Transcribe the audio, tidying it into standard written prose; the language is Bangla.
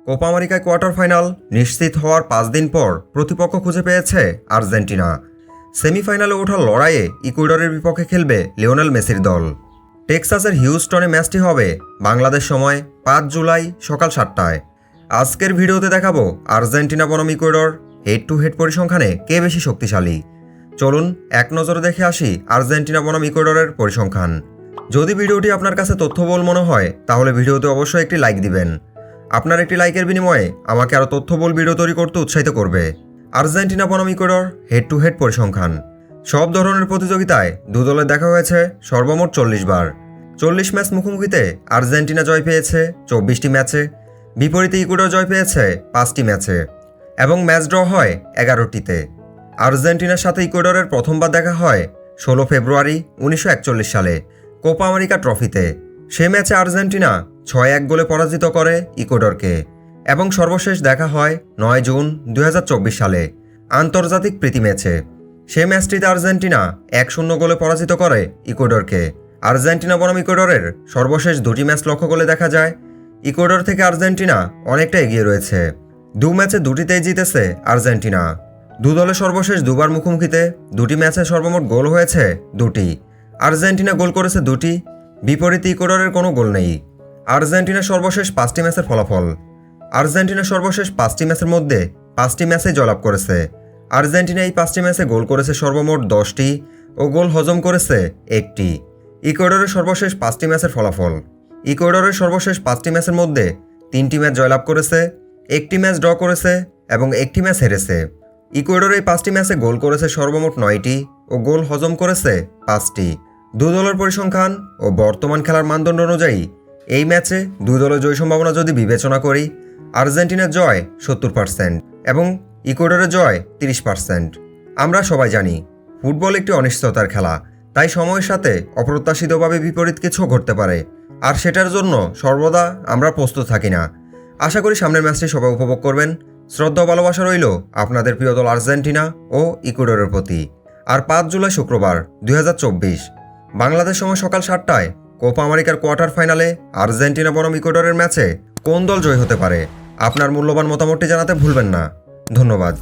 কোপা আমেরিকায় কোয়ার্টার ফাইনাল নিশ্চিত হওয়ার 5 দিন পর প্রতিপক্ষ খুঁজে পেয়েছে আর্জেন্টিনা। সেমিফাইনালে ওঠার লড়াইয়ে ইকুয়েডরের বিপক্ষে খেলবে লিওনেল মেসির দল। টেক্সাসের হিউস্টনে ম্যাচটি হবে বাংলাদেশ সময় 5 জুলাই সকাল 7টায়। আজকের ভিডিওতে দেখাবো আর্জেন্টিনা বনাম ইকুয়েডর হেড টু হেড পরিসংখ্যানে কে বেশি শক্তিশালী। চলুন এক নজরে দেখে আসি আর্জেন্টিনা বনাম ইকুয়েডরের পরিসংখ্যান। যদি ভিডিওটি আপনার কাছে তথ্যবহুল মনে হয় তাহলে ভিডিওতে অবশ্যই একটি লাইক দিবেন। আপনার একটি লাইকের বিনিময়ে আমাকে আরও তথ্যবহুল ভিডিও তৈরি করতে উৎসাহিত করবে। আর্জেন্টিনা বনাম ইকুয়েডর হেড টু হেড পরিসংখ্যান। সব ধরনের প্রতিযোগিতায় দু দলের দেখা হয়েছে সর্বমোট 40 বার। 40 ম্যাচ মুখোমুখিতে আর্জেন্টিনা জয় পেয়েছে 24টি ম্যাচে, বিপরীতে ইকুয়েডর জয় পেয়েছে 5টি ম্যাচে এবং ম্যাচ ড্র হয় 11টিতে। আর্জেন্টিনার সাথে ইকুয়েডরের প্রথমবার দেখা হয় 16 ফেব্রুয়ারি 1941 সালে কোপা আমেরিকা ট্রফিতে। সে ম্যাচে আর্জেন্টিনা 6-1 গোলে পরাজিত করে ইকুয়েডরকে এবং সর্বশেষ দেখা হয় 9 জুন 2024 সালে আন্তর্জাতিক প্রীতি ম্যাচে। সে ম্যাচটিতে আর্জেন্টিনা 1-0 গোলে পরাজিত করে ইকুয়েডরকে। আর্জেন্টিনা বনাম ইকুয়েডরের সর্বশেষ দুটি ম্যাচ লক্ষ্য করলে দেখা যায় ইকুয়েডর থেকে আর্জেন্টিনা অনেকটা এগিয়ে রয়েছে। দু ম্যাচে দুটিতেই জিতেছে আর্জেন্টিনা। দু দলের সর্বশেষ দুবার মুখোমুখিতে দুটি ম্যাচে সর্বমোট গোল হয়েছে 2টি। আর্জেন্টিনা গোল করেছে 2টি, বিপরীতে ইকুয়েডরের কোনো গোল নেই। আর্জেন্টিনার সর্বশেষ 5টি ম্যাচের ফলাফল। আর্জেন্টিনার সর্বশেষ 5টি ম্যাচের মধ্যে 5টি ম্যাচে জয়লাভ করেছে। আর্জেন্টিনা এই 5টি ম্যাচে গোল করেছে সর্বমোট 10টি ও গোল হজম করেছে 1টি। ইকুয়েডরের সর্বশেষ 5টি ম্যাচের ফলাফল। ইকুয়েডরের সর্বশেষ 5টি ম্যাচের মধ্যে 3টি ম্যাচ জয়লাভ করেছে, 1টি ম্যাচ ড্র করেছে এবং 1টি ম্যাচ হেরেছে। ইকুয়েডর এই 5টি ম্যাচে গোল করেছে সর্বমোট 9টি ও গোল হজম করেছে 5টি। দু দলের পরিসংখ্যান ও বর্তমান খেলার মানদণ্ড অনুযায়ী এই ম্যাচে দুই দলের জয় সম্ভাবনা যদি বিবেচনা করি, আর্জেন্টিনার জয় 70% এবং ইকুয়েডরের জয় 30%। আমরা সবাই জানি ফুটবল একটি অনিশ্চয়তার খেলা, তাই সময়ের সাথে অপ্রত্যাশিতভাবে বিপরীত কিছু ঘটতে পারে, আর সেটার জন্য সর্বদা আমরা প্রস্তুত থাকি না। আশা করি সামনের ম্যাচটি সবাই উপভোগ করবেন। শ্রদ্ধা ও ভালোবাসা রইল আপনাদের প্রিয় দল আর্জেন্টিনা ও ইকুয়েডরের প্রতি। আর 5 জুলাই শুক্রবার 2024 বাংলাদেশ সময় সকাল 7টায় কোপা আমেরিকার কোয়ার্টার ফাইনালে আর্জেন্টিনা বনাম ইকুয়েডরের ম্যাচে কোন দল জয় হতে পারে? আপনার মূল্যবান মতামতটি জানাতে ভুলবেন না। ধন্যবাদ।